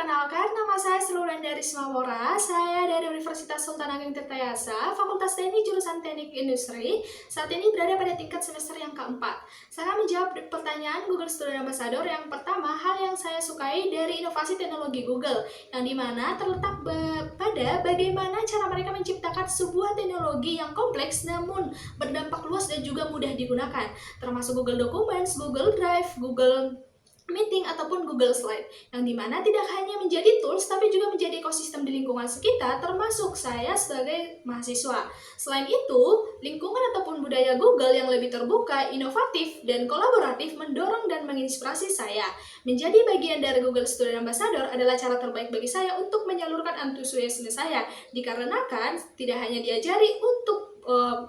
perkenalkan, nama saya Srulendari Smawora. Saya dari Universitas Sultan Ageng Tirtayasa, Fakultas Teknik Jurusan Teknik Industri. Saat ini berada pada tingkat semester yang keempat. Saya akan menjawab pertanyaan Google Student Ambassador. Yang pertama, hal yang saya sukai dari inovasi teknologi Google, yang dimana terletak pada bagaimana cara mereka menciptakan sebuah teknologi yang kompleks namun berdampak luas dan juga mudah digunakan, termasuk Google Documents, Google Drive, Google Meeting, ataupun Google Slide, yang dimana tidak hanya menjadi tools tapi juga menjadi ekosistem di lingkungan sekitar, termasuk saya sebagai mahasiswa. Selain itu, lingkungan ataupun budaya Google yang lebih terbuka, inovatif, dan kolaboratif mendorong dan menginspirasi saya. Menjadi bagian dari Google Student Ambassador adalah cara terbaik bagi saya untuk menyalurkan antusiasme saya, dikarenakan tidak hanya diajari untuk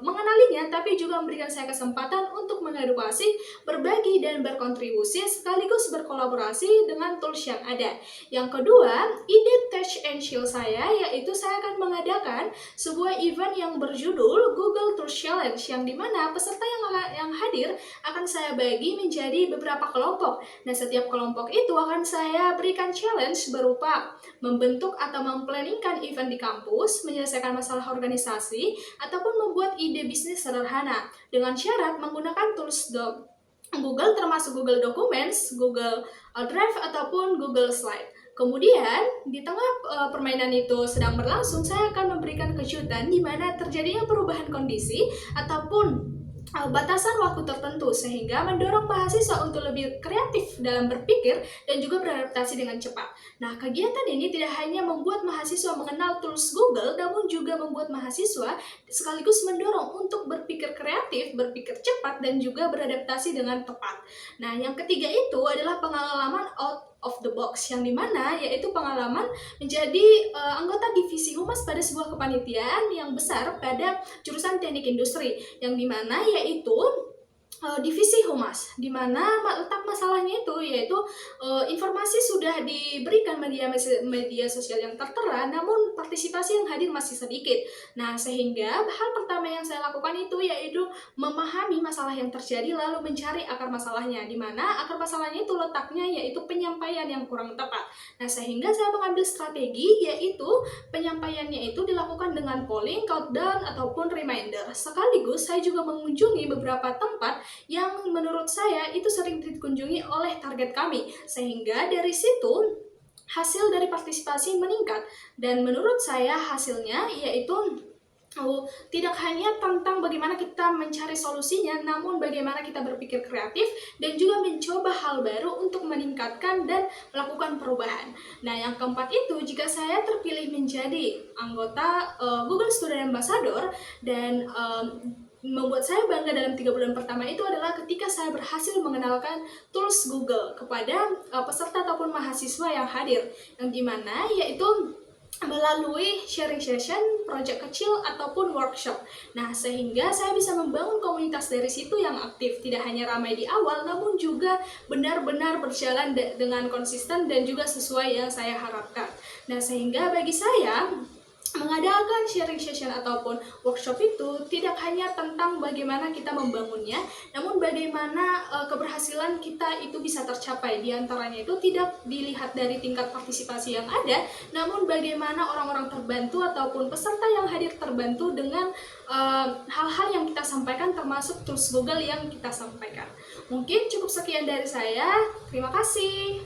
mengenalinya, tapi juga memberikan saya kesempatan untuk mengedukasi, berbagi, dan berkontribusi sekaligus berkolaborasi dengan tools yang ada. Yang kedua, ide Touch and Show saya, yaitu saya akan mengadakan sebuah event yang berjudul Google Tools Challenge, yang dimana peserta yang hadir akan saya bagi menjadi beberapa kelompok. Nah, setiap kelompok itu akan saya berikan challenge berupa membentuk atau memplanningkan event di kampus, menyelesaikan masalah organisasi, ataupun membuat ide bisnis sederhana dengan syarat menggunakan tools Google, termasuk Google Documents, Google Drive, ataupun Google Slide. Kemudian, di tengah permainan itu sedang berlangsung, saya akan memberikan kejutan di mana terjadinya perubahan kondisi ataupun batasan waktu tertentu, sehingga mendorong mahasiswa untuk lebih kreatif dalam berpikir dan juga beradaptasi dengan cepat. Nah, kegiatan ini tidak hanya membuat mahasiswa mengenal tools Google, namun juga membuat mahasiswa sekaligus mendorong untuk berpikir kreatif, berpikir cepat, dan juga beradaptasi dengan tepat. Nah, yang ketiga itu adalah pengalaman out of the box, yang dimana yaitu pengalaman menjadi anggota divisi humas pada sebuah kepanitiaan yang besar pada jurusan teknik industri, yang dimana yaitu divisi humas, di mana letak masalahnya itu yaitu informasi sudah diberikan media sosial yang tertera, namun partisipasi yang hadir masih sedikit. Nah, sehingga hal pertama yang saya lakukan itu yaitu memahami masalah yang terjadi lalu mencari akar masalahnya, di mana akar masalahnya itu letaknya yaitu penyampaian yang kurang tepat. Nah, sehingga saya mengambil strategi yaitu penyampaiannya itu dilakukan dengan polling, countdown, ataupun reminder. Sekaligus saya juga mengunjungi beberapa tempat yang menurut saya itu sering dikunjungi oleh target kami, sehingga dari situ hasil dari partisipasi meningkat. Dan menurut saya hasilnya yaitu tidak hanya tentang bagaimana kita mencari solusinya, namun bagaimana kita berpikir kreatif dan juga mencoba hal baru untuk meningkatkan dan melakukan perubahan. Nah, yang keempat itu, jika saya terpilih menjadi anggota Google Student Ambassador, dan membuat saya bangga dalam 3 bulan pertama itu adalah ketika saya berhasil mengenalkan tools Google kepada peserta ataupun mahasiswa yang hadir, yang dimana yaitu melalui sharing session, project kecil, ataupun workshop. Nah, sehingga saya bisa membangun komunitas dari situ yang aktif, tidak hanya ramai di awal, namun juga benar-benar berjalan dengan konsisten dan juga sesuai yang saya harapkan. Nah, sehingga bagi saya, mengadakan sharing session ataupun workshop itu tidak hanya tentang bagaimana kita membangunnya, namun bagaimana keberhasilan kita itu bisa tercapai. Di antaranya itu tidak dilihat dari tingkat partisipasi yang ada, namun bagaimana orang-orang terbantu ataupun peserta yang hadir terbantu dengan hal-hal yang kita sampaikan, termasuk tools Google yang kita sampaikan. Mungkin cukup sekian dari saya. Terima kasih.